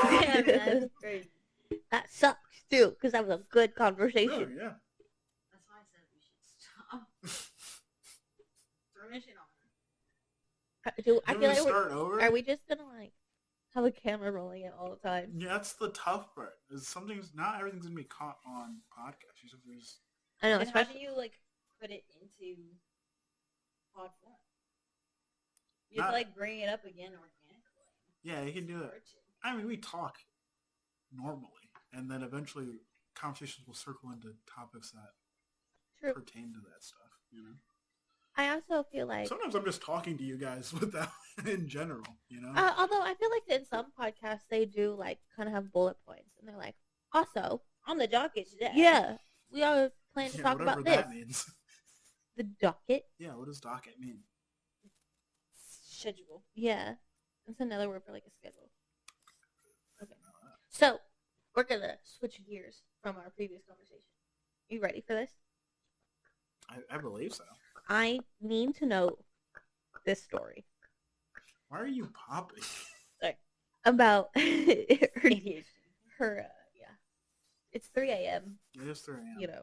Damn, that's crazy. That sucks too, because that was a good Oh, conversation. yeah. That's why I said we should stop. Turn this shit on. I You feel want me to like start over? are we just gonna like have a camera rolling it all the time? Yeah, that's the tough part. Is something's not everything's gonna be caught on podcast. You have to just I know, Then how do especially you like put it into pod form? You have Not- to like bring it up again organically. yeah, you can do that. I mean, we talk normally, and then eventually conversations will circle into topics that true. pertain to that stuff. You know. I also feel like Sometimes I'm just talking to you guys without in general. You know. although I feel like in some podcasts they do like kind of have bullet points, and they're like, also, On the docket today. yeah, we are planning to Yeah, talk whatever about this. that means. The docket. Yeah, what does docket mean? Schedule. Yeah, that's another word for like a schedule. Okay, so we're gonna switch gears from our previous conversation. You ready for this? I believe so. I need to know this story Why are you popping? about her. ADHD. Yeah, it's 3 a.m. It is 3 a.m. You know,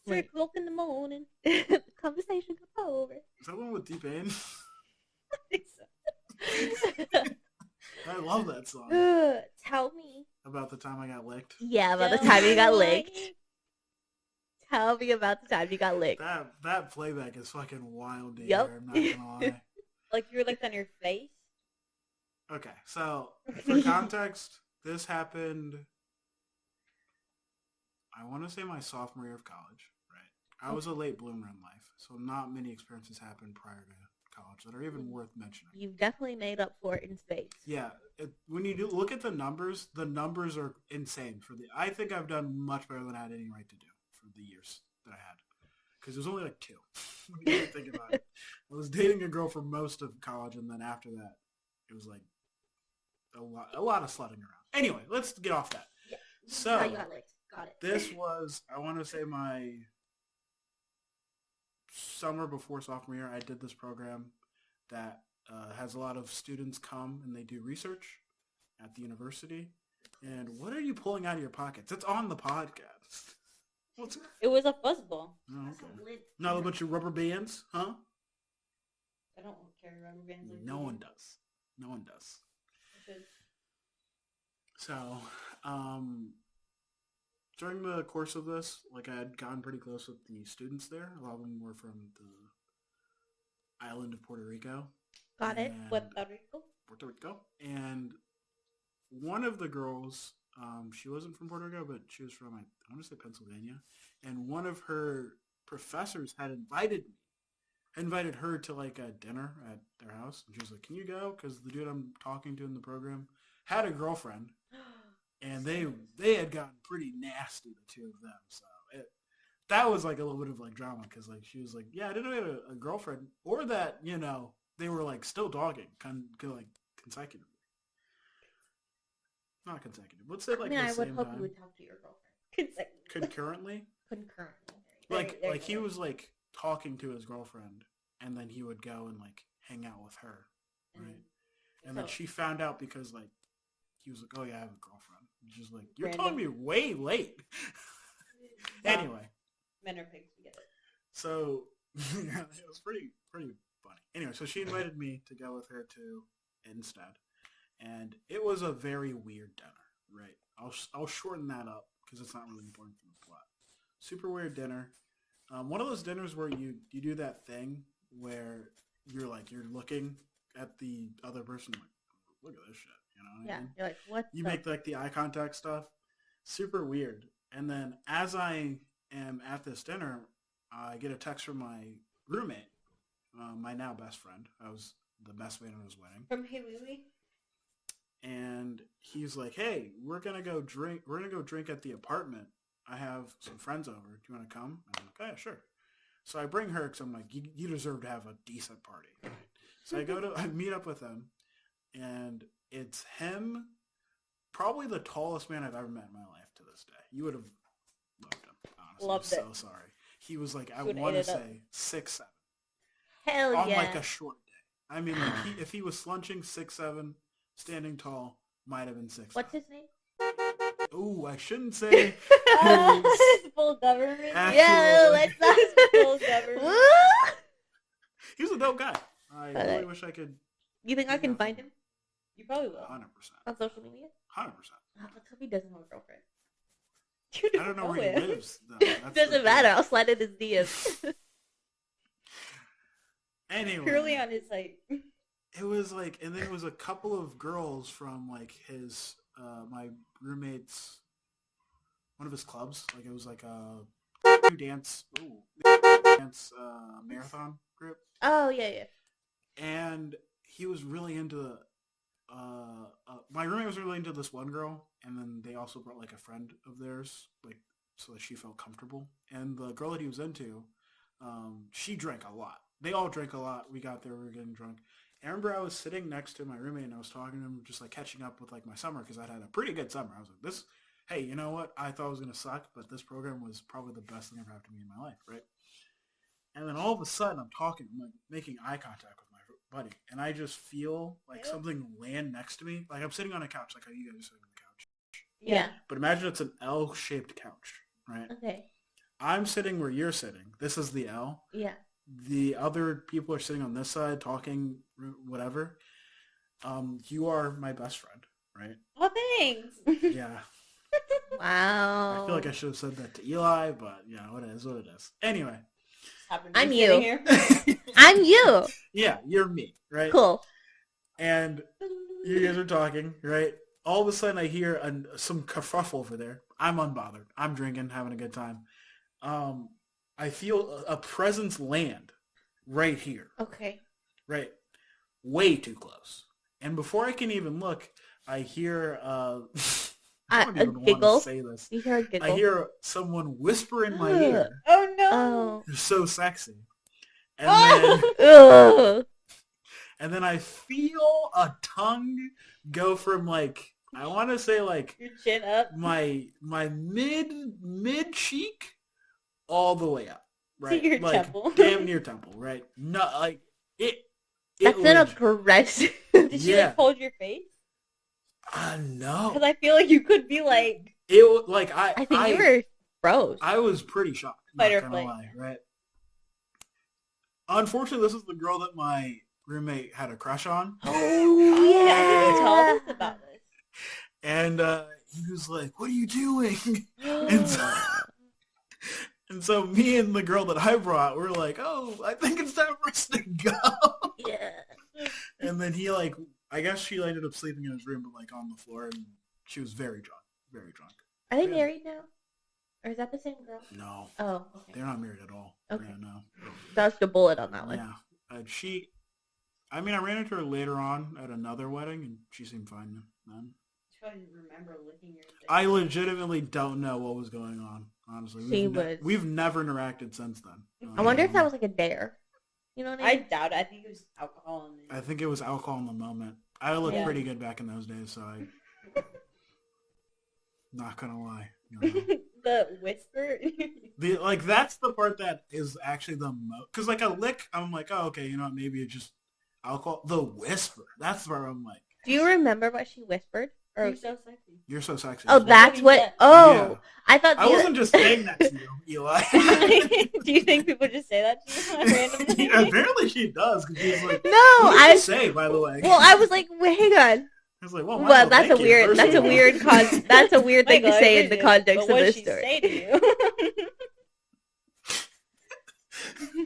Right. 3 o'clock in the morning. The conversation could go over. Is that one with Deep Pain? I think so. I love that song. Tell me. About the time I got licked. Yeah, about the Tell time you me got why. licked. Tell me about the time you got licked. That playback is fucking wild to Yep. hear, I'm not gonna lie. Like you were licked on your face. Okay, so for context, this happened, I want to say my sophomore year of college, right? I was a late bloomer in life, so not many experiences happened prior to college that are even worth mentioning. You've definitely made up for it in space. Yeah, when you do look at the numbers are insane. I think I've done much better than I had any right to do for the years that I had. Because it was only like 2. When you think about it. I was dating a girl for most of college, and then after that, it was like a lot of slutting around. Anyway, let's get off that. Yeah. So, How you got licked. Got it. this was, I want to say my summer before sophomore year. I did this program that has a lot of students come and they do research at the university. And what are you pulling out of your pockets? It's on the podcast. It was a fuzzball. Oh, That's okay. a lid. Not a bunch of rubber bands, huh? I don't carry rubber bands. Like No you. one does. No one does. I should. So, during the course of this, like I had gotten pretty close with the students there. A lot of them were from the island of Puerto Rico. Got it. And- Puerto Rico. Puerto Rico. And one of the girls, she wasn't from Puerto Rico, but she was from, I want to say Pennsylvania. And one of her professors had invited her to like a dinner at their house. And she was like, can you go? Because the dude I'm talking to in the program had a girlfriend. And they had gotten pretty nasty, the two of them. So that was like a little bit of like drama because like she was like, yeah, I didn't know you had a girlfriend, or that they were like still dogging, like consecutively, not consecutive. Let's say like I mean, the I would same hope time. you would talk to your girlfriend. Concurrently. Concurrently. Like he was like talking to his girlfriend, and then he would go and like hang out with her, right? And then she found out because like he was like, oh yeah, I have a girlfriend. And she's like, you're telling me way late. Anyway. Men are pigs. We get it. So yeah, it was pretty funny. Anyway, so she invited me to go with her to instead, and it was a very weird dinner. Right, I'll shorten that up because it's not really important for the plot. Super weird dinner. One of those dinners where you do that thing where you're looking at the other person like, look at this shit. You know what I mean? You're like, what? You make like the eye contact stuff. Super weird. And then as I am at this dinner, I get a text from my roommate, my now best friend. I was the best man at his wedding. From Hey Wee Wee? And he's like, hey, we're gonna go drink at the apartment. I have some friends over. Do you want to come? I'm like, oh, yeah, sure. So I bring her because I'm like, you deserve to have a decent party. Right? So I meet up with him, and it's him, probably the tallest man I've ever met in my life to this day. You would have loved him, honestly. Loved I'm it. so sorry. He was like, I You would want to ate it up. say 6'7". Hell On yeah. like a short day. I mean, like if he was slunching 6'7", standing tall, might have been 6. What's his name? Ooh, I shouldn't say. It's full government. Actual- Yeah, let's not. Full government. He was a dope guy. I Okay. really wish I could. You think I can find him You probably will. 100%. on social media? 100%. Oh, let's hope he doesn't have a girlfriend. I don't know where he know him. lives, though. That's the Doesn't thing. matter. I'll slide in his DMs. Anyway. Purely on his like. It was like, and then it was a couple of girls from like his, my roommate's, one of his clubs. Like it was like a dance marathon group, Oh yeah, yeah. and he was really into. My roommate was really into this one girl, and then they also brought like a friend of theirs, like so that she felt comfortable. And the girl that he was into, she drank a lot. They all drank a lot. We got there, we were getting drunk. I remember I was sitting next to my roommate and I was talking to him, just like catching up with like my summer because I'd had a pretty good summer. I was like, hey, you know what? I thought it was going to suck, but this program was probably the best thing ever happened to me in my life, right? And then all of a sudden I'm talking, I'm like making eye contact with my buddy, and I just feel like something land next to me. Like I'm sitting on a couch, like how you guys are sitting on the couch. Yeah. But imagine it's an L-shaped couch, right? Okay. I'm sitting where you're sitting. This is the L. Yeah. The other people are sitting on this side talking, whatever. You are my best friend, right? Oh, thanks. Yeah. Wow. I feel like I should have said that to Eli, but you know, it is what it is. Anyway. I'm you. Sitting here. I'm you. Yeah, you're me, right? Cool. And you guys are talking, right? All of a sudden I hear some kerfuffle over there. I'm unbothered. I'm drinking, having a good time. I feel a presence land right here. Okay. Right. Way too close. And before I can even look, I hear I don't A even want giggle. to say this. You hear a giggle? I hear someone whisper in my ear. Oh no. Oh. You're so sexy. And Oh! Ugh. and then I feel a tongue go from like, I want to say like Your chin up. my mid cheek all the way up, right? your like temple. damn near temple, right? No, like it. That's an legit- aggressive. Did she Yeah. like hold your face? No. Because I feel like you could be like. It like I think you were froze. I was pretty shocked. Fight Not or gonna flight. lie, right? Unfortunately, this is the girl that my roommate had a crush on, Oh Yeah, you told us about this. and he was like, "What are you doing?" and, so, and so me and the girl that I brought were like, "Oh, I think it's time for us to go." Yeah. And then he like, I guess she ended up sleeping in his room, but like on the floor, and she was very drunk, very drunk. Are they Yeah. married now? Or is that the same girl? No, Oh, okay. they're not married at all. Okay. Yeah, no. Dodged a bullet on that one. Yeah. I mean, I ran into her later on at another wedding, and she seemed fine then. I don't remember licking your dick. I legitimately don't know what was going on, honestly. We've never interacted since then. I wonder if that was like a dare. You know what I I mean? doubt it. I think it was alcohol. And I think it was alcohol in the moment. I looked Yeah. pretty good back in those days, so I... Not gonna lie. You know. the whisper. That's the part that is actually the most... Because, like, a lick, I'm like, oh, okay, you know what, maybe it's just alcohol. The whisper, that's where I'm like, Do you remember what she whispered? Or You're so sexy. you're so sexy. oh, that's what. Yeah. Oh, Yeah. I thought. I wasn't just saying that to you, Eli. Do you think people just say that to you randomly? Apparently she does, because she's like, No, what did I. you say, by the way? Well, I was like, wait, hang on. I was like, well, Well, Michael, that's a thank you, weird. first That's of a all. weird. That's a weird thing to Michael, I say in the appreciate it, context but of what'd this she story. say to you?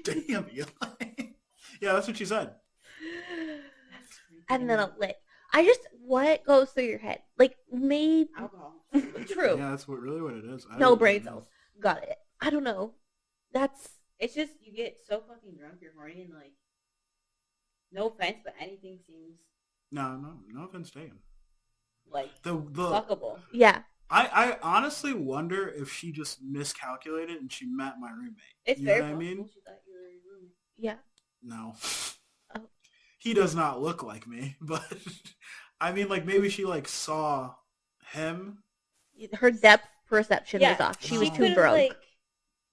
Damn, Eli. Yeah, that's what she said. And then a lick. I just, what goes through your head? Like, maybe. Alcohol. True. Yeah, that's really what it is. I No don't brain know. cells. Got it. I don't know. That's. It's just you get so fucking drunk, you're horny, and like, no offense, but anything seems No offense taken. like The fuckable. Yeah. I honestly wonder if she just miscalculated and she met my roommate. It's You very know what I possible mean? she thought you were your roommate. Yeah. No. Oh. He does not look like me, but I mean, like, maybe she, like, saw him. Her depth perception Yeah, was off. She was she too could've, broke.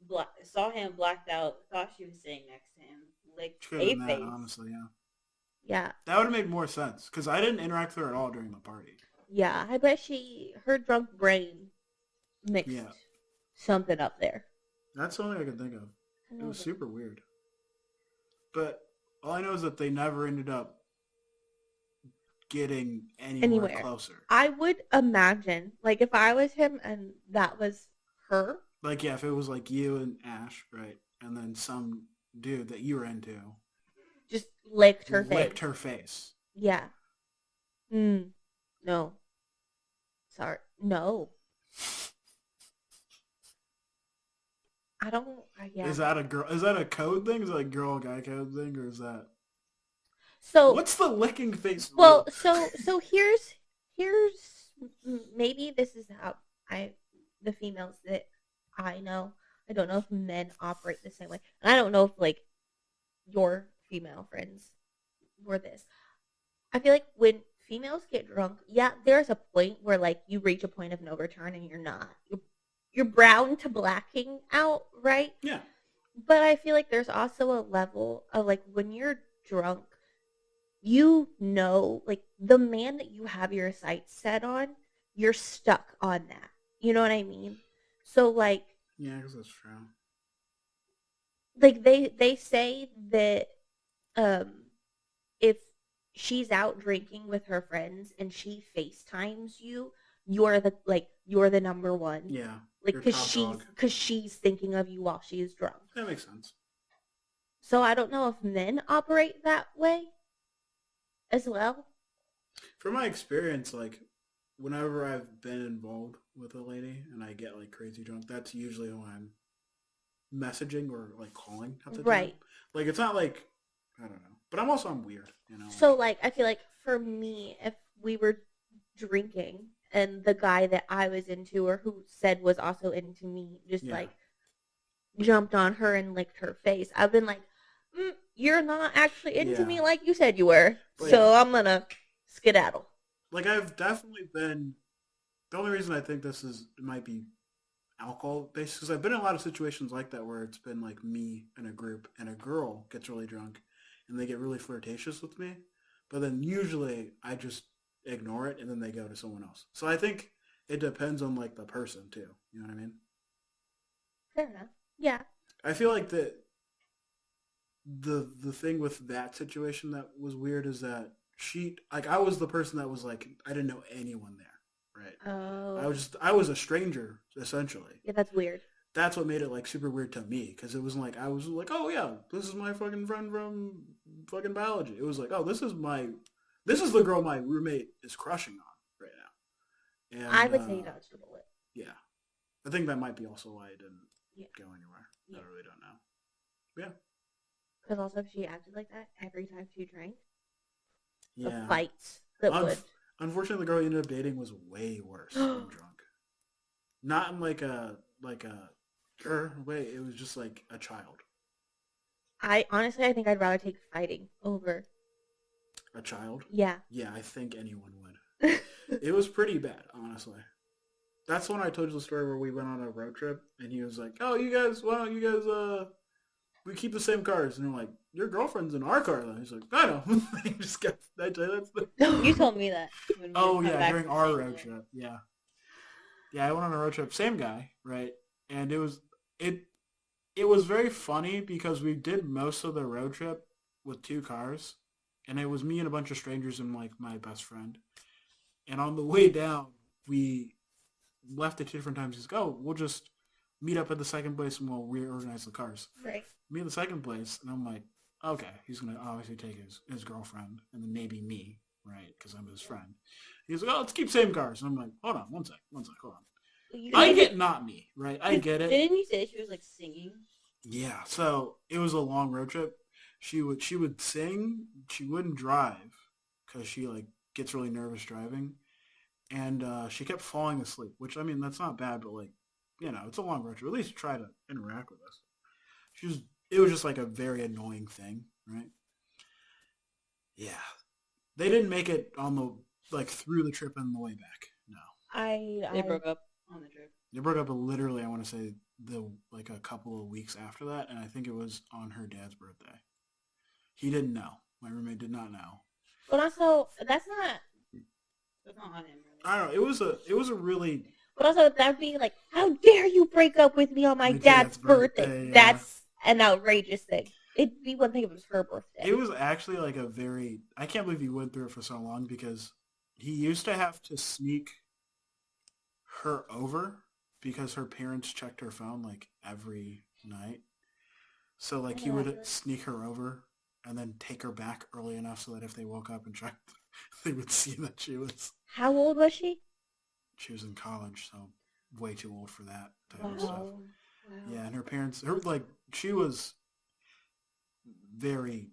Like, saw him blacked out, thought she was sitting next to him, licked She could have a been face. that, honestly, yeah. Yeah. That would have made more sense, because I didn't interact with her at all during the party. Yeah, I bet her drunk brain mixed Yeah, something up there. that's the only I can think of. I It know, was but super weird. But all I know is that they never ended up getting anywhere anywhere. closer. I would imagine, like, if I was him and that was her, Like, yeah, if it was like you and Ash, right, and then some dude that you were into just licked her licked face. her face. Yeah. No. Sorry. No. I don't. Yeah. Is that a girl? Is that a code thing? Is that a girl guy code thing, or is that So, what's the licking face well, rule? so maybe this is how I the females that I know. I don't know if men operate the same way, and I don't know if like your female friends were this. I feel like when females get drunk, yeah, there's a point where like you reach a point of no return and you're not. You're brown to blacking out, right? Yeah, But I feel like there's also a level of like when you're drunk, you know, like the man that you have your sights set on, you're stuck on that. You know what I mean? So yeah, because that's true. like they say that um if she's out drinking with her friends and she FaceTimes you, you're the number one. Yeah, Like your top dog. cause she's thinking of you while she's drunk. That makes sense. So I don't know if men operate that way as well. From my experience, like whenever I've been involved with a lady and I get like crazy drunk, that's usually who I'm messaging or like calling at the time. Right. Like it's not like I don't know, but I'm weird, you know. So like I feel like for me, if we were drinking and the guy that I was into or who said was also into me just Yeah. like jumped on her and licked her face, I've been like, you're not actually into Yeah. me like you said you were. But So yeah. I'm gonna skedaddle. Like I've definitely been. The only reason I think this is it might be alcohol based because I've been in a lot of situations like that where it's been like me and a group and a girl gets really drunk and they get really flirtatious with me, but then usually I just ignore it and then they go to someone else. So I think it depends on like the person too. You know what I mean? Fair enough. Yeah. I feel like the thing with that situation that was weird is that she like I was the person that was like I didn't know anyone there, right? Oh. I was a stranger essentially. Yeah, that's weird. That's what made it like super weird to me because it wasn't like I was like, oh yeah, this is my fucking friend from fucking biology. It was like, oh, this is the girl my roommate is crushing on right now. And I would say you dodged a bullet. yeah, I think that might be also why it didn't Yeah. go anywhere. Yeah. I really don't know. Yeah, Because also if she acted like that every time she drank, the yeah. fights that would. Unfortunately, the girl you ended up dating was way worse than drunk. Not in like a way. It was just like a child. I think I'd rather take fighting over. A child? Yeah. Yeah, I think anyone would. It was pretty bad, honestly. That's when I told you the story where we went on a road trip and he was like, "Oh, you guys, why don't you guys we keep the same cars?" And I'm like, "Your girlfriend's in our car though." He's like, "I know." He just got that's the You told me that. When we Oh come yeah, back during from our St. road Louis. trip. Yeah. Yeah, I went on a road trip, same guy, right? And it was very funny because we did most of the road trip with two cars, and it was me and a bunch of strangers and like my best friend. And on the way down, we left at two different times. He's like, "Oh, we'll just meet up at the second place and we'll reorganize the cars." Right. Me at the second place, and I'm like, "Okay, he's gonna obviously take his girlfriend and then maybe me, right? Because I'm his friend." He's like, "Oh, let's keep same cars." And I'm like, "Hold on, one sec, hold on." I get not me, right? I get it. Didn't you say she was like singing? Yeah, so it was a long road trip. She would sing. She wouldn't drive because she like gets really nervous driving, and she kept falling asleep. Which I mean, that's not bad, but like, you know, it's a long road trip. At least try to interact with us. It was just like a very annoying thing, right? Yeah, they didn't make it on the like through the trip and the way back. No, They broke up on the trip. they broke up literally. I want to say like a couple of weeks after that, and I think it was on her dad's birthday. He didn't know. My roommate did not know. But also, that's not on him. Really. I don't know. It was a really But also, that would be like, how dare you break up with me on my dad's birthday? yeah. That's an outrageous thing. It'd be one thing if it was her birthday. It was actually like a very. I can't believe he went through it for so long because he used to have to sneak her over because her parents checked her phone like every night. So like he would sneak her over and then take her back early enough so that if they woke up and checked, they would see that How old was she? she was in college, so way too old for that type of Wow. stuff. Wow. Yeah, and her parents, she was very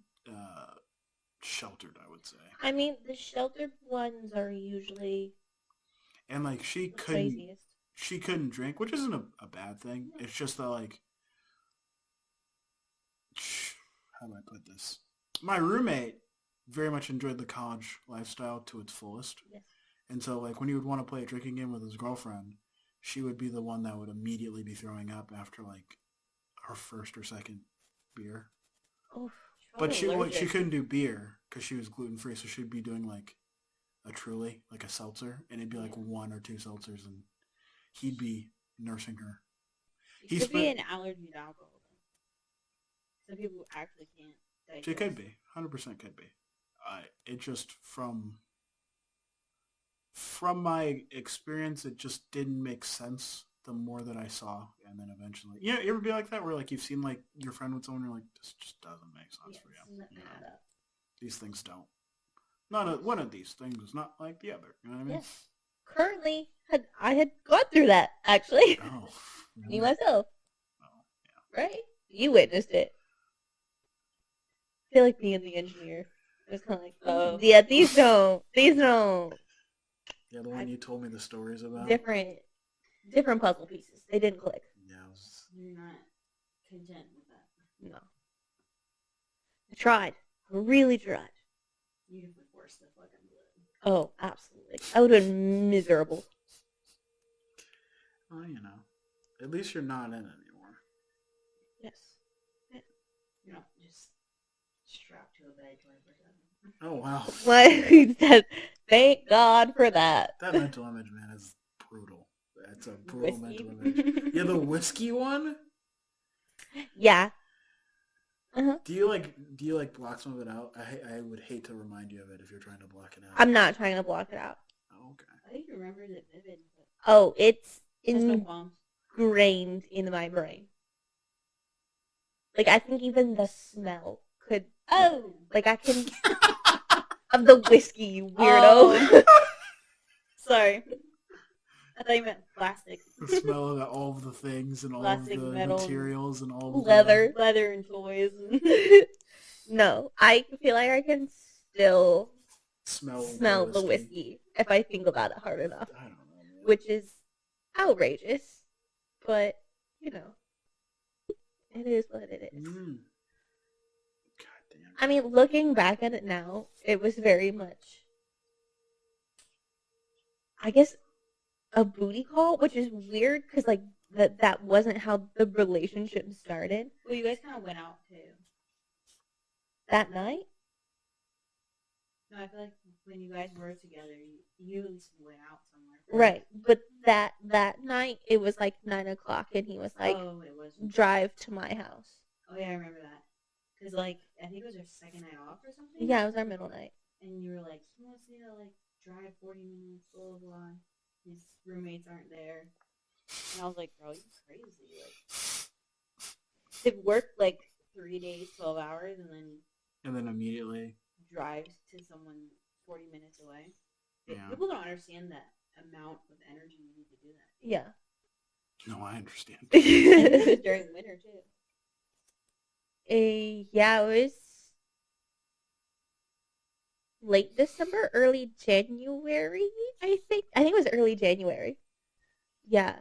sheltered, I would say. I mean, the sheltered ones are usually And like the craziest. she couldn't drink, which isn't a bad thing. It's just that like, how do I put this? My roommate very much enjoyed the college lifestyle to its fullest. Yes. And so like when he would want to play a drinking game with his girlfriend, she would be the one that would immediately be throwing up after like her first or second beer. Oof. But she couldn't do beer because she was gluten free, so she'd be doing like a Truly, like a seltzer, and it'd be like 1 or 2 seltzers, and he'd be nursing her. It could be an allergy to alcohol. Some people actually can't digest. It could be, 100% could be. It just from my experience, it just didn't make sense. The more that I saw, and then eventually, you ever be like that where like you've seen like your friend with someone, you're like, this just doesn't make sense for you. These things don't. One of these things is not like the other. You know what I mean? Yes. Currently, I had gone through that actually. Oh, really? Me myself. Oh, yeah. Right? You witnessed it. I feel like being the engineer. It was kind of like, oh, yeah, these don't. Yeah, the one you told me the stories about. Different puzzle pieces. They didn't click. Yeah, You're not content with that. No. I tried. I really tried. You have to force the fucking blood. Oh, absolutely. I would have been miserable. well, at least you're not in it anymore. Yes. You're not just strapped to a bed 24/7. Oh wow. What? Thank God for that. That mental image, man, is brutal. That's a brutal mental image. Yeah, the whiskey one. Yeah. Uh-huh. Do you like block some of it out? I would hate to remind you of it if you're trying to block it out. I'm not trying to block it out. Oh, okay. I think you remembered it vivid. Oh, it's There's no qualms. ingrained in my brain. Like, I think even the smell could... Oh! Like, I can... of the whiskey, you weirdo. Oh. Sorry. I thought you meant plastic. The smell of all of the things and all Plastic, of the metal, materials and all of leather and toys. No, I feel like I can still smell the whiskey if I think about it hard enough. I don't know, man. Which is outrageous, but, it is what it is. God damn. I mean, looking back at it now, it was very much, I guess, a booty call, which is weird because like that wasn't how the relationship started. Well, you guys kind of went out too. That night. No, I feel like when you guys were together, you at least went out somewhere. Right, but that night it was like 9:00, and he was like, oh, it was. "Drive to my house." Oh yeah, I remember that. Cause like I think it was our second night off or something. Yeah, it was our middle night. And you were like, he wants me to like drive 40 minutes, blah blah blah. His roommates aren't there. And I was like, bro, you crazy. Like, it worked like 3 days, 12 hours, and then immediately drives to someone 40 minutes away. Yeah. People don't understand that amount of energy you need to do that. Yeah. No, I understand. And this is during winter too. Yeah, it was late December, early January, I think. I think it was early January. Yeah.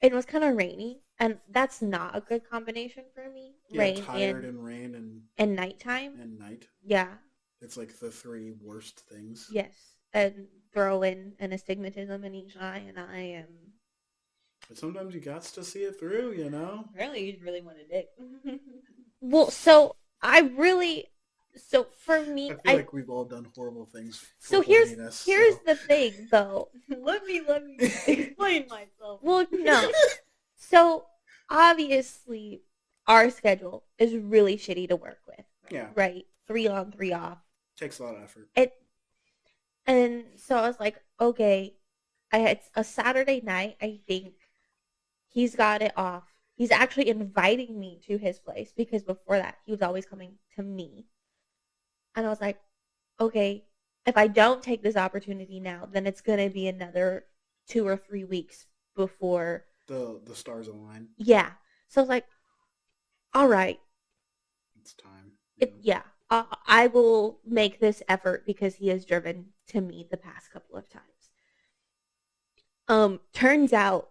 And it was kind of rainy, and that's not a good combination for me. Yeah, rain tired and rain and nighttime. and night. Yeah. It's like the 3 worst things. Yes. And throw in an astigmatism in each eye, and I am... But sometimes you got to see it through, Apparently you really want a dick. Well, so I really... So for me, I feel like we've all done horrible things. so For here's horniness, here's so. the thing though. let me explain myself. Well, no. So obviously, our schedule is really shitty to work with. Yeah, Right, 3 on, 3 off. takes a lot of effort. And so I was like, okay, I had a Saturday night. I think he's got it off. He's actually inviting me to his place because before that he was always coming to me. And I was like, okay, if I don't take this opportunity now, then it's gonna be another 2 or 3 weeks before The stars align. Yeah. So I was like, all right, It's time. I will make this effort because he has driven to me the past couple of times. Turns out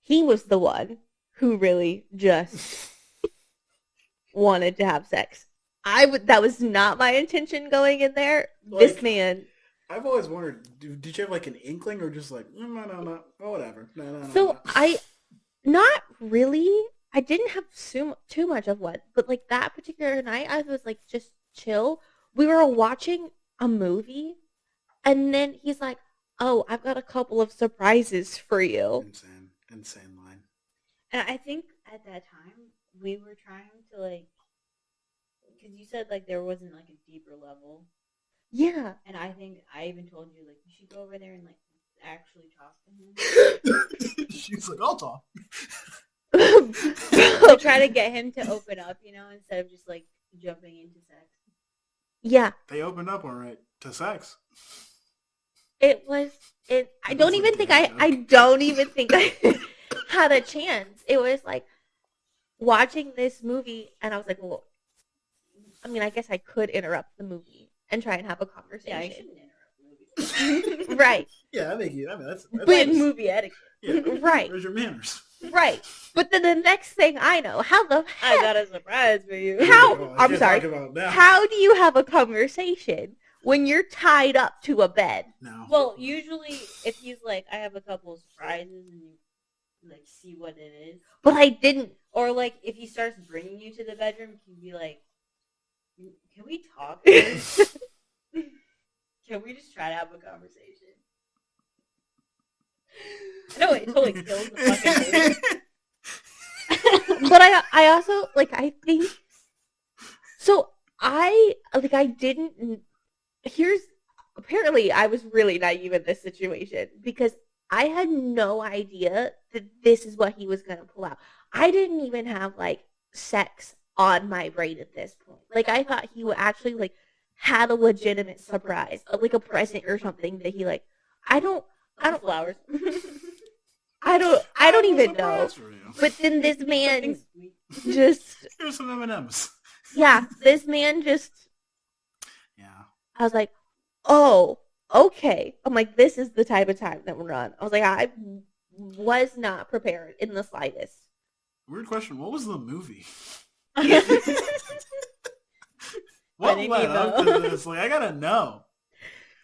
he was the one who really just wanted to have sex. That was not my intention going in there. This Like, man. I've always wondered, did you have like an inkling or just like, no, oh, whatever. No. So not really. I didn't have too much of one, but like that particular night, I was like just chill. We were watching a movie, and then he's like, "Oh, I've got a couple of surprises for you." Insane line. And I think at that time we were trying to like, because you said like there wasn't like a deeper level. Yeah. And I think I even told you like you should go over there and like actually talk to him. She's like, I'll talk. To try to get him to open up, instead of just like jumping into sex. Yeah. They opened up all right to sex. I don't even think I had a chance. It was like watching this movie, and I was like, well, I mean, I guess I could interrupt the movie and try and have a conversation. Yeah, I shouldn't interrupt movies. Right. Yeah, that's but movie etiquette. Yeah. Right. Where's your manners? Right. But then the next thing I know, how the I heck? got a surprise for you. I'm sorry. How do you have a conversation when you're tied up to a bed? No. Well, usually if he's like, I have a couple of surprises and you like see what it is. But I didn't. Or like if he starts bringing you to the bedroom, you can be like, can we talk first? Can we just try to have a conversation? No, it totally kills the fucking mood. But I also like I think so. I didn't. Apparently I was really naive in this situation because I had no idea that this is what he was gonna pull out. I didn't even have like sex on my brain at this point. Like I thought he would actually like had a legitimate surprise, like a present or something that he like. I don't flowers. I don't even know. For you. But then this man Something sweet. just Here's some M&Ms. yeah, this man just Yeah. I was like, "Oh, okay." I'm like, "This is the type of time that we're on." I was like, I was not prepared in the slightest. Weird question. What was the movie? I What didn't led even up know. to this? Like, I gotta know.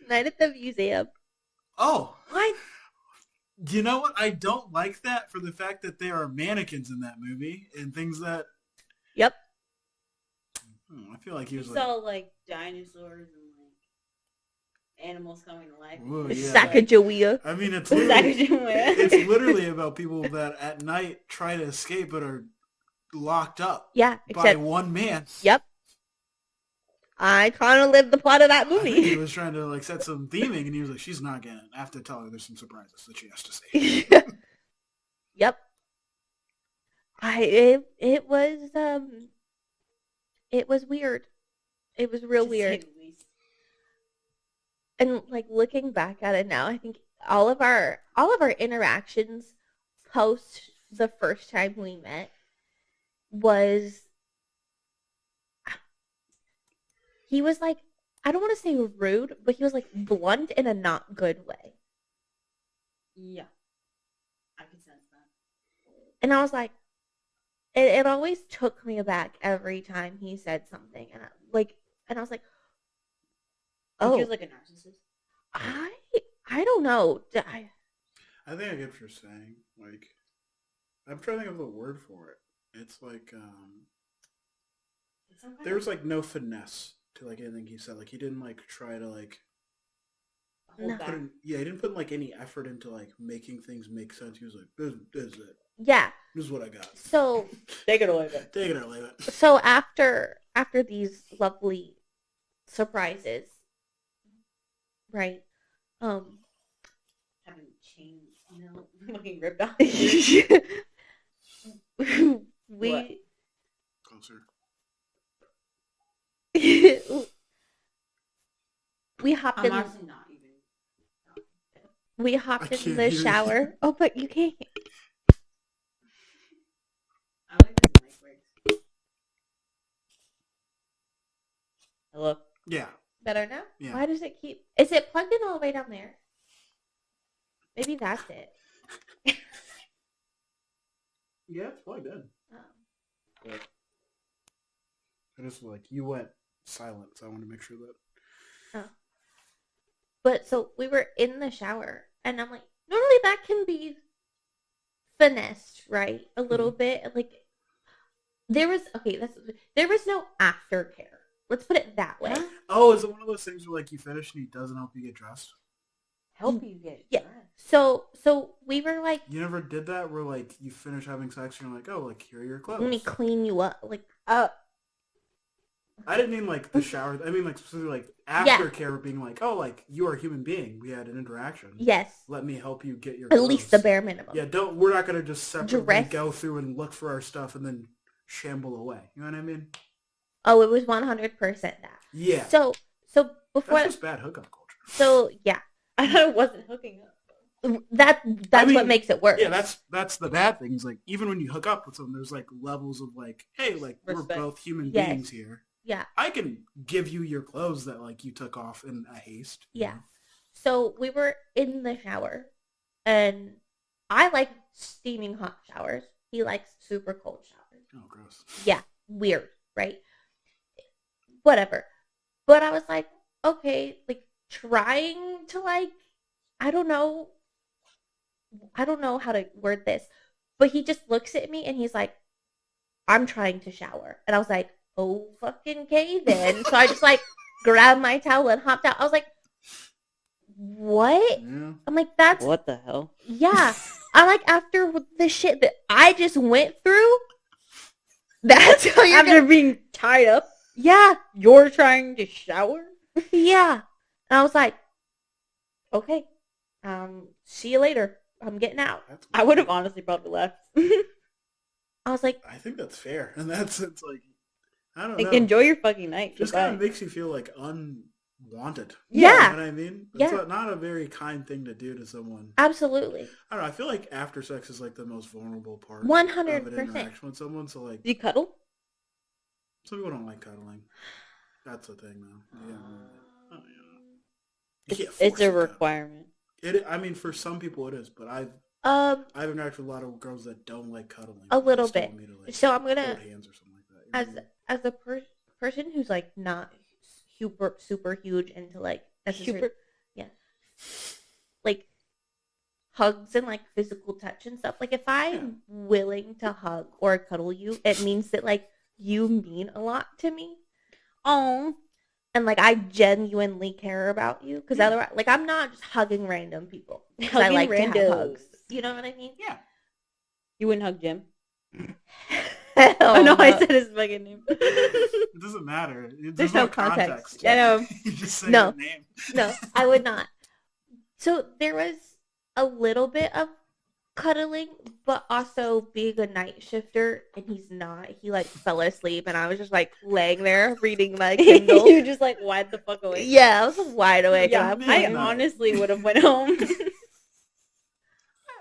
Night at the museum. Oh, What? you know what? I don't like that for the fact that there are mannequins in that movie and things that. Yep. I feel like he You was like, saw like dinosaurs and like animals coming to life. Ooh, yeah. Sacagawea. I mean, it's It's literally about people that at night try to escape but are locked up Yeah, by except one man. yep. I kind of lived the plot of that I think he movie. was trying to like set some theming, and he was like, "She's not getting it." I have to tell her there's some surprises that she has to say. Yep. It was weird. It was real to say weird. the least. And like looking back at it now, I think all of our interactions post the first time we met was he was like, I don't want to say rude, but he was like blunt in a not good way. Yeah, I could sense that. And I was like, it always took me aback every time he said something, and I was like, He oh, feels like a narcissist. I don't know. I think I get what you're saying. Like, I'm trying to think of the word for it. It's like Some kind there's like no finesse to like anything he said. Like he didn't like try to like Hold No. back. put in, yeah, he didn't put like any effort into like making things make sense. He was like, this is it. Yeah. This is what I got. So Take it away, Ben. Take it or leave it. so after these lovely surprises, right? Having chain mail fucking ripped off. we Closer. we hopped I'm in honestly not even. we hopped I in can't the hear you. shower. Oh, but you can't. I like this mic works. Hello. Yeah. Better now? Yeah. Why does it keep... Is it plugged in all the way down there? Maybe that's it. Yeah, it's plugged in. Oh. I just like you went silent, so I want to make sure that. Oh. But so we were in the shower, and I'm like, normally that can be finessed, right? A little bit. Like, there was no aftercare. Let's put it that way. Oh, is it one of those things where like you finish and he doesn't help you get dressed? Help you get Yeah. dressed. So we were like, You never did that where like you finish having sex and you're like, oh, like here are your clothes. let me clean you up. Like, I didn't mean like the shower. I mean like specifically like aftercare being like, oh, like you are a human being. We had an interaction. yes, Let me help you get your at clothes. least the bare minimum. Yeah, we're not gonna just separately Dress. go through and look for our stuff and then shamble away. You know what I mean? Oh, it was 100% that. Yeah. So before That's just bad hookup culture. so yeah, I thought it wasn't hooking up. that's I mean, what makes it worse. Yeah, that's the bad thing. Is like even when you hook up with someone, there's like levels of like, hey, like Respect. we're both human Yes. beings here. Yeah. I can give you your clothes that like you took off in a haste. Yeah. So we were in the shower, and I like steaming hot showers. He likes super cold showers. Oh, gross. Yeah, weird, right? Whatever. But I was like, okay, like trying to like, I don't know how to word this, but he just looks at me and he's like, I'm trying to shower. And I was like, oh, fucking okay then. So I just like grabbed my towel and hopped out. I was like, what? Yeah. I'm like, that's, What the hell? yeah. I'm like, after the shit that I just went through, that's how you're After gonna, being tied up, yeah, you're trying to shower? yeah. And I was like, okay, see you later. I'm getting out. That's I would have honestly probably left. I was like, I think that's fair. And that's it's like I don't Like, know. enjoy your fucking night. Just Goodbye. kind of makes you feel like unwanted. yeah, You know what I mean? It's Yeah. not a very kind thing to do to someone. absolutely. I don't know. I feel like after sex is like the most vulnerable part 100%. of an interaction with someone. So like, Do you cuddle? some people don't like cuddling. That's the thing, though. Yeah. Oh, yeah. You can't It's force a it, though. requirement. I mean, for some people it is, but I've interacted with a lot of girls that don't like cuddling. A They little still bit. want me to, like, So I'm gonna, hold hands or something like that. You know as a person who's like not super huge into like Super. like hugs and like physical touch and stuff. Like if I'm willing to hug or cuddle you, it means that like you mean a lot to me. Oh. And like I genuinely care about you, because Yeah. otherwise, like I'm not just hugging random people. 'Cause I Hugging like to have randos. hugs. You know what I mean? Yeah. You wouldn't hug Jim? Hell Oh, no, I no. said his fucking name. It doesn't matter. There's no context. Yeah. I know. You just say No. the name. No, I would not. So there was a little bit of cuddling, but also being a night shifter, and he's not. He like fell asleep, and I was just like laying there reading my Kindle. You just like wide the fuck awake. Yeah, I was wide awake. Yeah, and I no. honestly would have went home.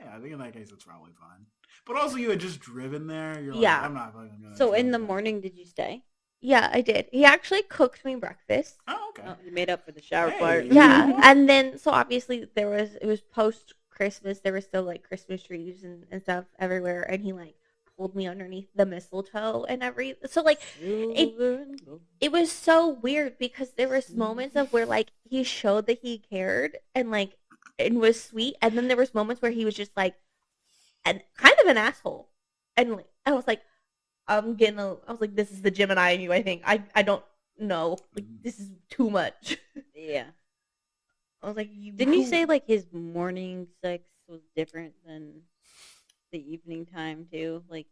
Yeah, I think in that case it's probably fine. But also, you had just driven there. You're like, Yeah. I'm not fucking gonna. So in drive the back. morning, did you stay? Yeah, I did. He actually cooked me breakfast. Oh, okay. Oh, you made up for the shower Hey. part. Yeah, Mhm. and then so obviously it was post Christmas. There were still like Christmas trees and stuff everywhere, and he like pulled me underneath the mistletoe and so like it was so weird, because there was moments of where like he showed that he cared and like and was sweet, and then there was moments where he was just like and kind of an asshole, and like I was like, I was like, this is the Gemini in you. I think I don't no, like, this is too much. Yeah. I was like, Didn't you say like his morning sex was different than the evening time too? Like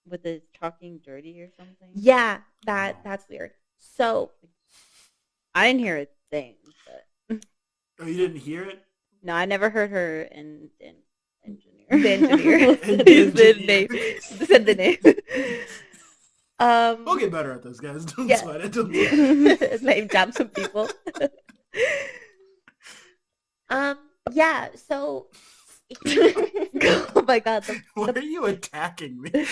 with the talking dirty or something? Yeah, that's weird. So I didn't hear a thing, but Oh, you didn't hear it? no, I never heard her and engineer. the engineer said the name. We'll get better at this, guys. Don't Yeah. sweat it. Don't sweat it. Name drop some people. Yeah, so oh my god, Why are you attacking me? I'm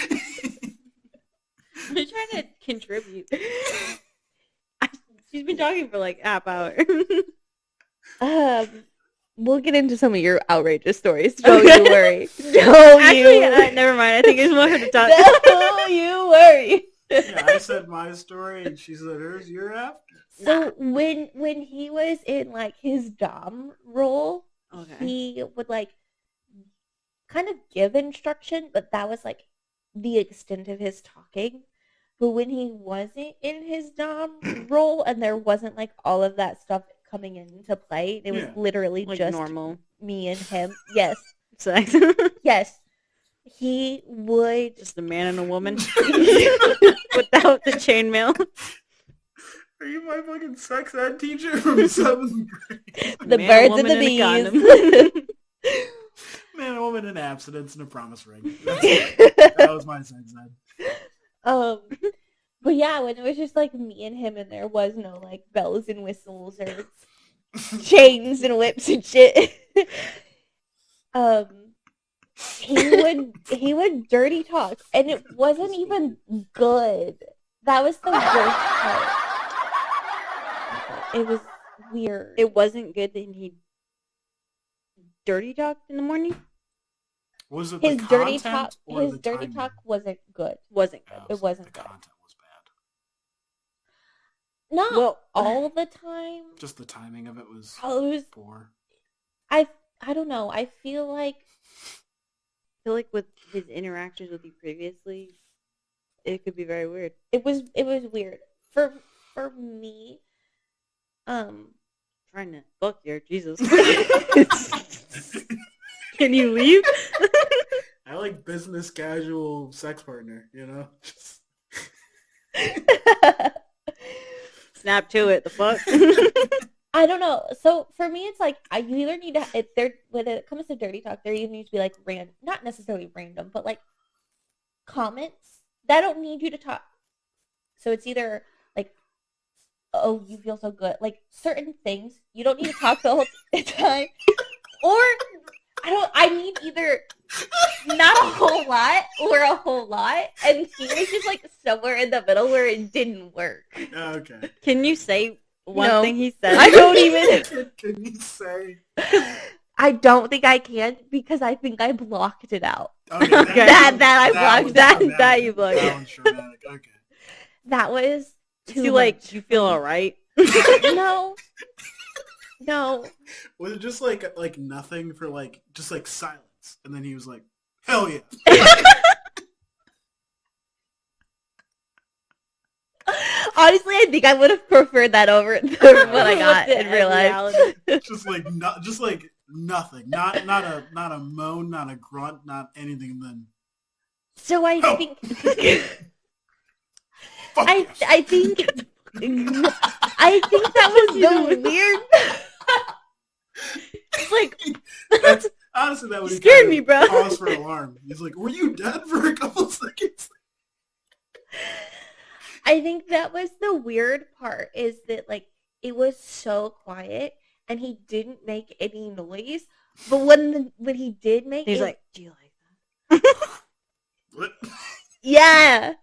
trying to contribute. She's been talking for like half hour. We'll get into some of your outrageous stories. Don't you worry. Don't Actually, you worry. never mind. I think it's more her to talk. Don't you worry. Yeah, I said my story and she said hers. You're after. So when he was in like his dom role, Okay. he would like kind of give instruction, but that was like the extent of his talking. But when he wasn't in his dom role and there wasn't like all of that stuff coming into play, it was Yeah. literally Like just normal me and him. Yes. sex. Yes. He would Just a man and a woman without the chainmail. Are you my fucking sex ed teacher from 7th grade? the Man, birds and woman, the and a bees. Man and woman in abstinence and a promise ring. That was my sex ed. But yeah, when it was just like me and him and there was no like bells and whistles or chains and whips and shit. He would dirty talk and it wasn't even good. That was the worst part. It was weird. It wasn't good that he dirty talked in the morning. Was it his the dirty content talk or his the dirty timing? talk wasn't good. Wasn't good. It wasn't The good. content was bad. Not Well, all the time. Just the timing of it was Oh, it was poor. I don't know. I feel like with his interactions with you previously, it could be very weird. it was weird. For me, Trying to fuck here, Jesus. Can you leave? I like business casual sex partner, you know? Snap to it. The fuck. I don't know. So for me, it's like you either need to when it comes to dirty talk, there either needs to be like not necessarily random, but like comments that don't need you to talk. So it's either like, oh, you feel so good, like certain things you don't need to talk the whole time, or I need either not a whole lot or a whole lot, and he was just like somewhere in the middle where it didn't work. Okay. Can you say one No. thing he said? I don't even. Can you say? I don't think I can because I think I blocked it out. Okay. That I blocked. was That traumatic. you blocked. That one's traumatic. Okay. That was too You like? much. You feel all right? No. Was it just like nothing for like just like silence, and then he was like, "Hell yeah!" Honestly, I think I would have preferred that over what I got in real life. just like nothing, not a moan, not a grunt, not anything. And then So I Oh. think fuck I yes. I think that was the weird. Like That's honestly that would You scared me, bro. Pause for alarm. He's like, "Were you dead for a couple seconds?" I think that was the weird part is that like it was so quiet and he didn't make any noise. But when he did make he's it, like, do you like that? What? yeah,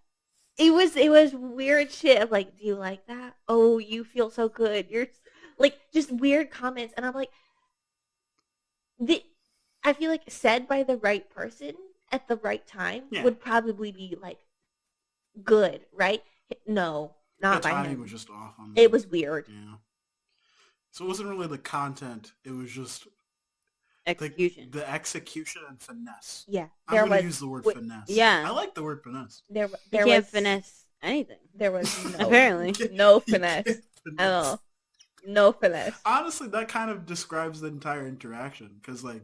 it was weird shit. I'm like, do you like that? Oh, you feel so good. You're like just weird comments, and I'm like, I feel like said by the right person at the right time Yeah. would probably be like good, right? No, not The by timing him. was just off on It was weird. Yeah. So it wasn't really the content. It was just Execution. the execution and finesse. Yeah, I'm there going to was use the word wait, finesse. yeah. I like the word finesse. there You there can't was finesse anything. There was no Apparently. no You finesse can't at all. No finesse. Honestly, that kind of describes the entire interaction because, like,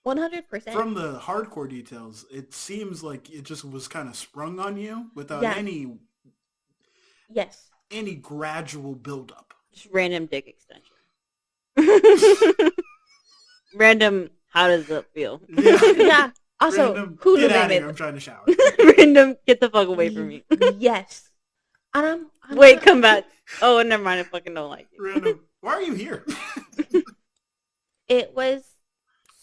100%. from the hardcore details, it seems like it just was kind of sprung on you without Yeah. Yes. any gradual buildup. Just random dick extension. Random, how does it feel? Yeah. Also, Random, who get knew out they of here! made I'm trying to shower. Random, get the fuck away from me. Yes. And I'm Wait, not- come back. Oh, never mind. I fucking don't like it. Random. Why are you here? It was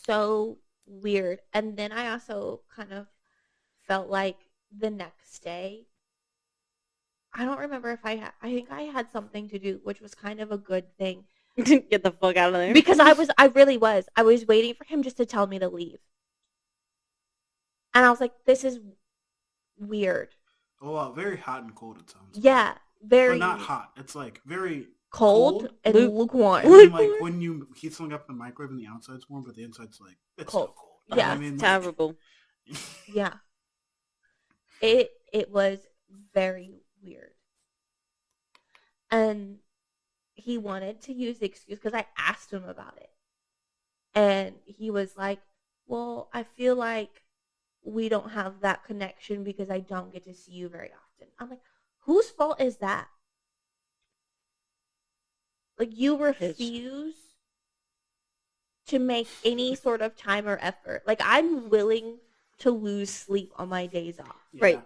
so weird. And then I also kind of felt like the next day, I don't remember if I think I had something to do, which was kind of a good thing. Get the fuck out of there. Because I was waiting for him just to tell me to leave. And I was like, this is weird. Oh, wow, very hot and cold. It sounds. Yeah, very But not hot. It's like very cold and Luke- lukewarm. And then, like when you heat something up in the microwave and the outside's warm, but the inside's like it's Cold. still cold. You know Yeah. what I mean? Like, Terrible. Yeah. It was very weird. And he wanted to use the excuse because I asked him about it. And he was like, well, I feel like we don't have that connection because I don't get to see you very often. I'm like, whose fault is that? Like, you refuse to make any sort of time or effort. Like, I'm willing to lose sleep on my days off. Yeah. Right.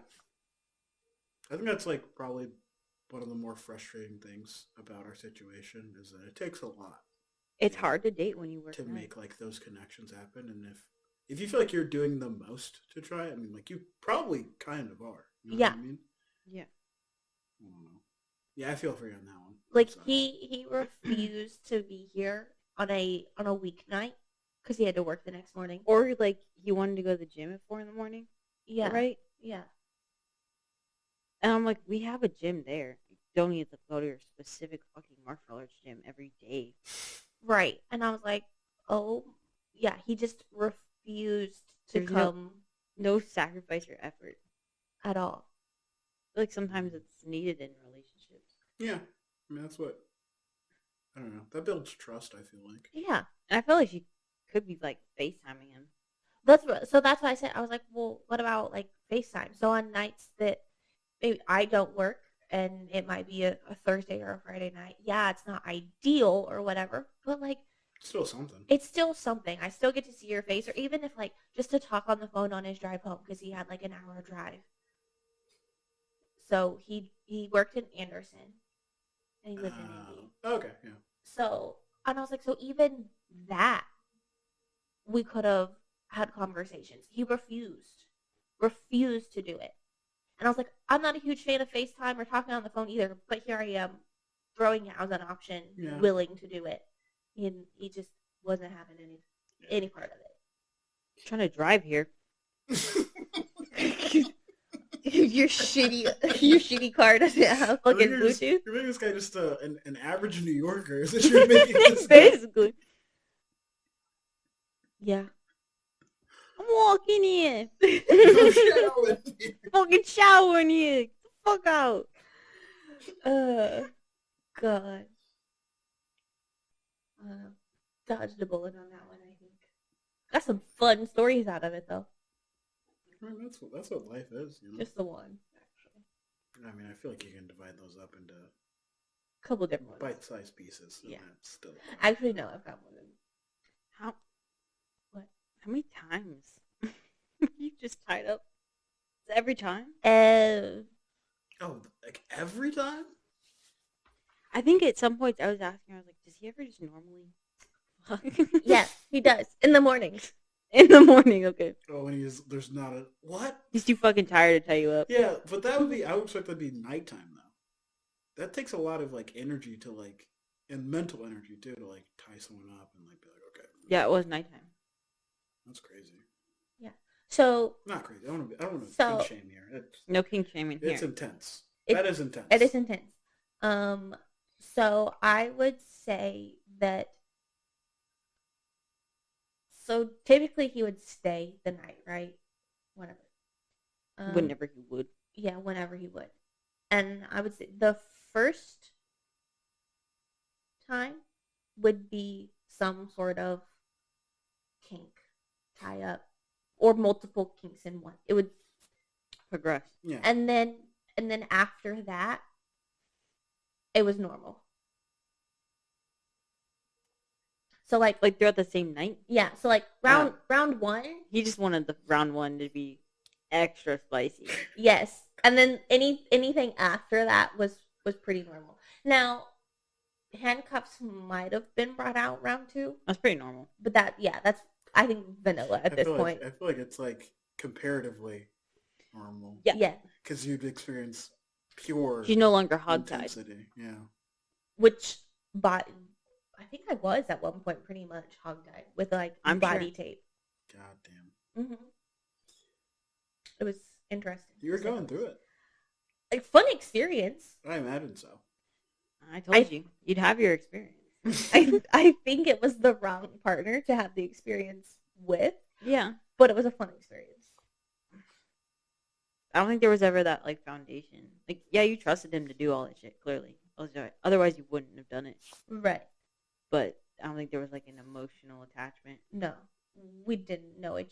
I think that's like probably one of the more frustrating things about our situation is that it takes a lot It's hard to date when you work to nights. make like those connections happen, and if you feel like you're doing the most to try, I mean, like you probably kind of are. You know Yeah. what I mean? Yeah. I don't know. Yeah, I feel for you on that one. Like, So, he refused to be here on a weeknight because he had to work the next morning. Or like he wanted to go to the gym at 4 a.m. Yeah. Right? Yeah. And I'm like, we have a gym there. You don't need to go to your specific fucking martial arts gym every day. Right. And I was like, oh, yeah. He just refused to There's come No sacrifice or effort. at all. I feel like sometimes it's needed in relationships. yeah, I mean that's what I don't know. That builds trust. I feel like. Yeah. And I feel like she could be like FaceTiming him. That's what I said. I was like, well, what about like FaceTime? So on nights that maybe I don't work and it might be a Thursday or a Friday night. Yeah, it's not ideal or whatever, but like Still something. it's still something. I still get to see your face, or even if like just to talk on the phone on his drive home because he had like an hour drive. So he worked in Anderson and he lived in Indy. Okay, yeah. So, and I was like, so even that, we could have had conversations. He refused to do it. And I was like, I'm not a huge fan of FaceTime or talking on the phone either, but here I am, throwing it as an option, Yeah. willing to do it. And he just wasn't having any part of it. Trying to drive here. your shitty car doesn't have I think fucking you're just- Bluetooth. You're making this guy just an average New Yorker. Is that you're making this guy? Basically. Yeah. I'm walking in. No showering. Fucking showering here. Get the fuck out. God. Dodged a bullet on that one, I think. Got some fun stories out of it, though. I mean, that's what life is, you know. Just the one, actually. I mean, I feel like you can divide those up into A couple different ones. bite-sized pieces. And Yeah. that's still. Actually, no, I've got one. How? What? How many times? You just tied up? Every time? Oh, like every time? I think at some points I was asking, I was like, does he ever just normally fuck? Yes, he does. In the mornings. In the morning, okay. Oh, and there's not a what? He's too fucking tired to tie you up. Yeah, but that would be. I would expect that to be nighttime though. That takes a lot of like energy to like, and mental energy too, to like tie someone up and like be like, okay. Yeah, it was nighttime. That's crazy. So, Not crazy. I don't want to So- kink shame here. No king shaming here. It's intense. It- That is intense. it is intense. So I would say that. So typically he would stay the night, right? Whenever. Whenever he would. Yeah, whenever he would. And I would say the first time would be some sort of kink tie up or multiple kinks in one. It would Progress. Yeah. and then after that it was normal. So like Like throughout the same night. yeah, so like round 1, He just wanted the round 1 to be extra spicy. yes. And then anything after that was pretty normal. Now, handcuffs might have been brought out round 2, That's pretty normal. but that's I think vanilla at this point. I feel like it's like comparatively normal. Yeah. Yeah. Because you'd experience pure She's no longer hogtied. intensity. Yeah. Which I think I was at one point pretty much hogtied with like I'm body sure. tape. God damn. hmm It was interesting. You were to say going the through least. it. A fun experience. I imagine so. I told you. You'd have your experience. I think it was the wrong partner to have the experience with, Yeah. but it was a fun experience. I don't think there was ever that like foundation. Like, yeah, you trusted him to do all that shit, clearly. Otherwise, you wouldn't have done it. Right. But I don't think there was like an emotional attachment. No, we didn't know it.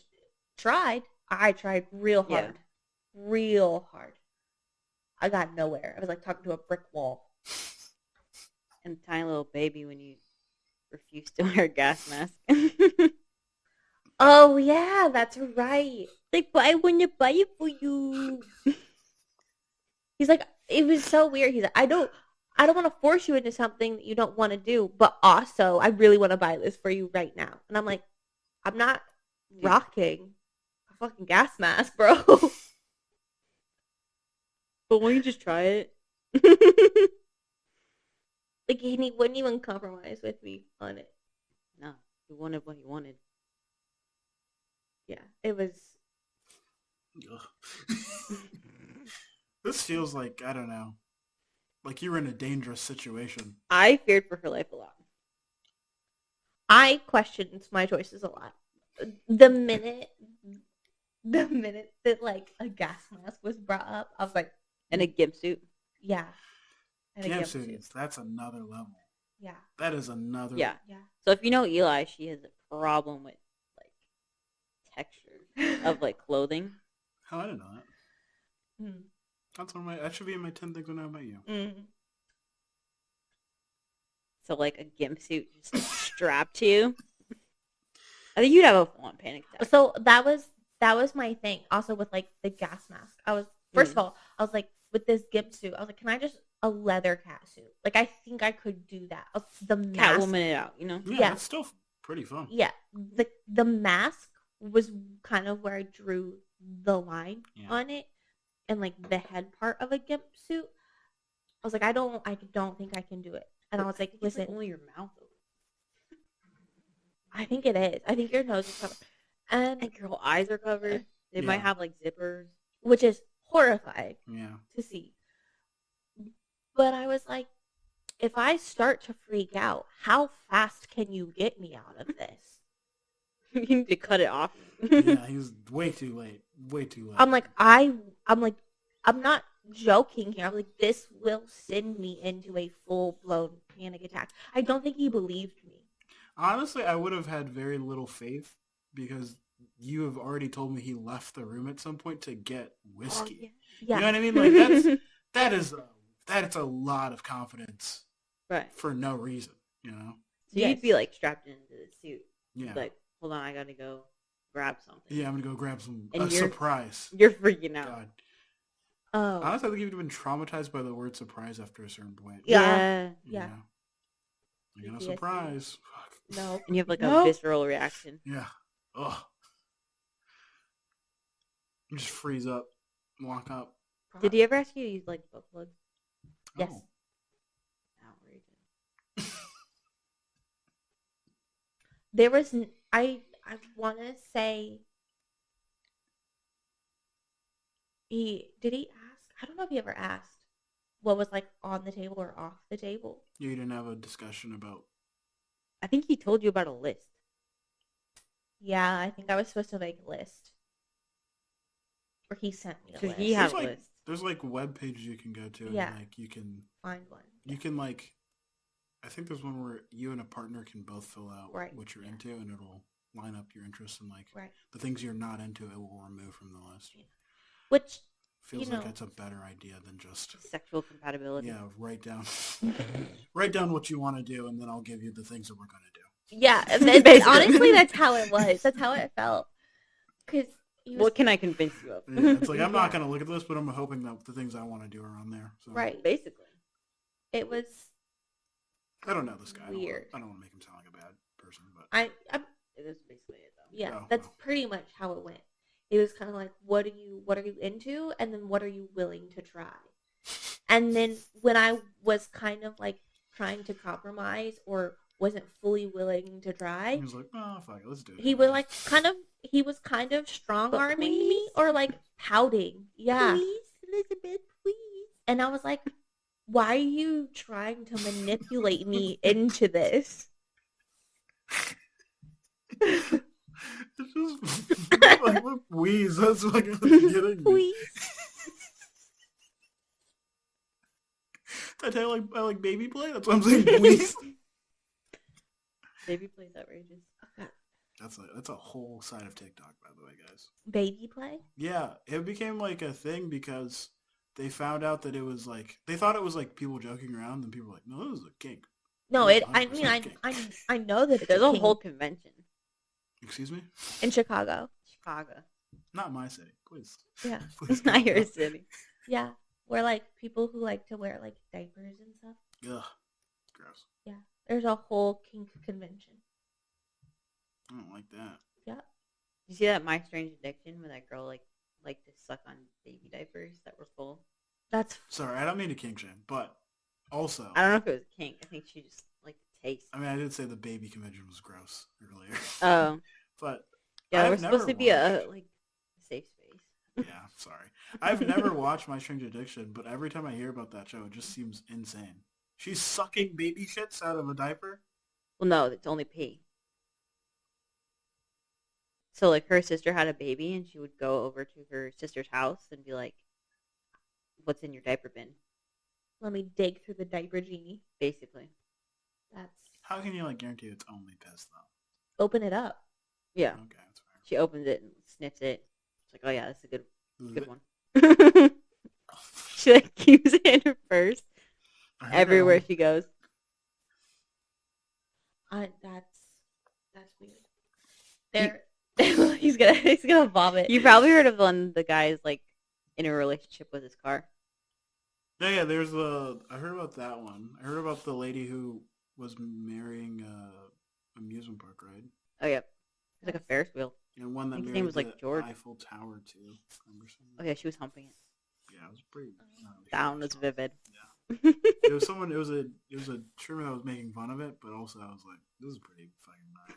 I tried real hard. Yeah. Real hard. I got nowhere. I was like talking to a brick wall. And tiny little baby when you refuse to wear a gas mask. Oh yeah, that's right. Like, but I want to buy it for you. He's like, it was so weird. He's like, I don't want to force you into something that you don't want to do, but also I really want to buy this for you right now. And I'm like, I'm not rocking a fucking gas mask, bro. But won't you just try it? Like, he wouldn't even compromise with me on it. No, he wanted what he wanted. Yeah, it was. Ugh. This feels like, I don't know, like you were in a dangerous situation. I feared for her life a lot. I questioned my choices a lot. The minute that like a gas mask was brought up, I was like, And a gimp suit. yeah. And a Camp gimp suit. students, that's another level. Yeah. That is another Yeah. Yeah. So if you know Eli, she has a problem with like texture of like clothing. Hell, I didn't know that. Mm. That should be in my 10 things I know about you. Mm. So like a gimp suit just strapped to you. I think you'd have a full-on panic attack. So that was my thing. Also with like the gas mask, I was first of all, I was like with this gimp suit, I was like, can I just a leather cat suit? Like I think I could do that. The mask, Catwoman it out, you know? Yeah, Yeah. that's still pretty fun. yeah, the mask was kind of where I drew the line Yeah. on it, and like the head part of a gimp suit. I was like, I don't think I can do it. And I was like, It's like listen, only your mouth open. I think it is. I think your nose is covered, and And your whole eyes are covered. They might Yeah. have like zippers. which is horrifying Yeah. to see. But I was like, if I start to freak out, how fast can you get me out of this? You need to cut it off. Yeah, he was way too late. Way too late. I'm like, I'm not joking here. I'm like, this will send me into a full-blown panic attack. I don't think he believed me. Honestly, I would have had very little faith because you have already told me he left the room at some point to get whiskey. Yeah. You know what I mean? Like that's a lot of confidence Right. for no reason. You know? So Yes. you'd be like strapped into the suit. Yeah. Like, hold on, I gotta go grab something. Yeah, I'm gonna go grab And a you're- surprise. You're freaking out. God. Oh. Honestly, I think you'd have been traumatized by the word surprise after a certain point. Yeah. You Yeah. know? You're gonna PTSD. surprise. Fuck. No. And you have like No. a visceral reaction. Yeah. Ugh. You just freeze up, walk up. Did he ever ask you to use like butt plugs? Yes. Oh. Outrageous. There was I want to say did he ask? I don't know if he ever asked what was like on the table or off the table. You didn't have a discussion about. I think he told you about a list. Yeah, I think I was supposed to make a list. Or he sent me a Because list. he had a There's, like, list. There's like web pages you can go to, and Yeah. like you can Find one. like. I think there's one where you and a partner can both fill out Right, what you're yeah. into, and it'll line up your interests, and like Right. the things you're not into, it will remove from the list. Yeah. Which, Feels you like know, it's a better idea than just Sexual compatibility. write down what you want to do, and then I'll give you the things that we're gonna do. yeah. And Basically. honestly, that's how it was. That's how it felt. Because What can I convince you of? Yeah, it's like I'm not Yeah. gonna look at this, but I'm hoping that the things I want to do are on there. So. right. Basically. It was I don't know this guy. Weird. I don't want to make him sound like a bad person, but I'm It is basically it, though. yeah. Oh, That's well. pretty much how it went. It was kind of like, what are you into, and then what are you willing to try? And then when I was kind of like trying to compromise or wasn't fully willing to try, he was like, "Oh, fuck it, let's do it." he was like he was kind of strong arming me please. or like pouting. Yeah. Please, Elizabeth, please. And I was like, why are you trying to manipulate me into this? It's just like what wheeze. That's like at the beginning. Please. Did I like baby play? That's what I'm saying. Wheeze. Baby plays outrageous. That's a whole side of TikTok, by the way, guys. Baby play? Yeah, it became like a thing because they found out that it was like they thought it was like people joking around, and people were like, "No, this is a kink." No, It's I 100% mean kink. I know that it's There's a king whole convention. Excuse me? in Chicago. Chicago. Not my city, please. Yeah. Please Not don't. your city. Yeah. Where like people who like to wear like diapers and stuff. Ugh, gross. Yeah. There's a whole kink convention. I don't like that. Yeah. You see that My Strange Addiction where that girl liked to suck on baby diapers that were full? That's Sorry, I don't mean to kink shame, but also, I don't know if it was a kink. I think she just liked the taste. I mean, I did say the baby convention was gross earlier, Oh. but Yeah, I've we're supposed never to be a watched- like safe space. yeah, sorry. I've never watched My Strange Addiction, but every time I hear about that show, it just seems insane. She's sucking baby shits out of a diaper? Well, no, it's only pee. So, like, her sister had a baby, and she would go over to her sister's house and be like, "What's in your diaper bin?" let me dig through the diaper genie. Basically. That's How can you like guarantee it's only piss though? open it up. Yeah. Okay, that's fair. She opens it and sniffs it. It's like, oh yeah, that's a good one. She like keeps it in her purse I heard everywhere that she goes. That's weird. There, he's gonna vomit. You probably heard of the guy's like in a relationship with his car. Yeah, there's I heard about that one. I heard about the lady who was marrying a amusement park ride. Oh yeah, it's like a Ferris wheel. And one that I think his married name was, like, the George. Eiffel Tower too. Remember something? Oh yeah, she was humping it. Yeah, it was pretty. Sound was vivid. Yeah. It was someone. It was a streamer that was making fun of it, but also I was like, this is pretty fucking gnarly.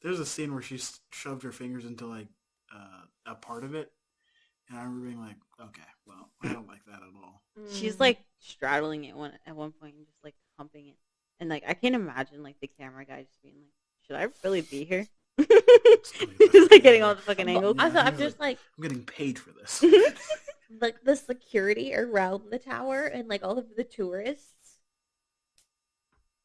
There's a scene where she shoved her fingers into like a part of it, and I remember being like, okay, well, I don't like that at all. She's like straddling it at one point and just like humping it. And like I can't imagine like the camera guy just being like, should I really be here? Just like getting all the fucking angles. Yeah, Also, I'm he's just like I'm getting paid for this. like the security around the tower and like all of the tourists.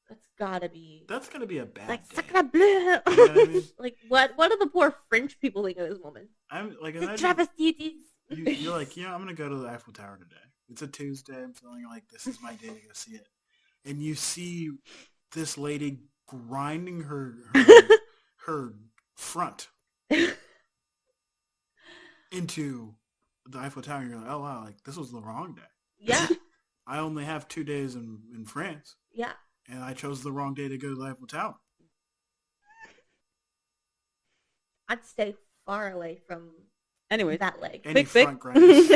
That's gotta be That's gonna be a bad like day. sacre bleu. You know what I mean? Like what do the poor French people think of this woman? I'm like, The imagine travesties. you're like, yeah, I'm gonna go to the Eiffel Tower today. It's a Tuesday. I'm feeling like this is my day to go see it. And you see this lady grinding her front into the Eiffel Tower. And you're like, oh wow, like this was the wrong day. Yeah, I only have 2 days in France, yeah. and I chose the wrong day to go to the Eiffel Tower. I'd stay far away from Anyways, that leg. Any Quick. front grinders.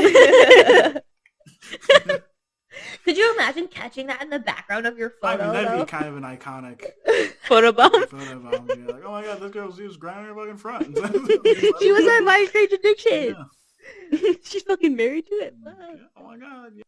Could you imagine catching that in the background of your I photo? mean, that'd though? be kind of an iconic photobomb. photo bomb. You're like, oh my god, this girl was grinding her fucking front. She was at My Strange Addiction. Yeah. She's fucking married to it. Oh my god. Yeah.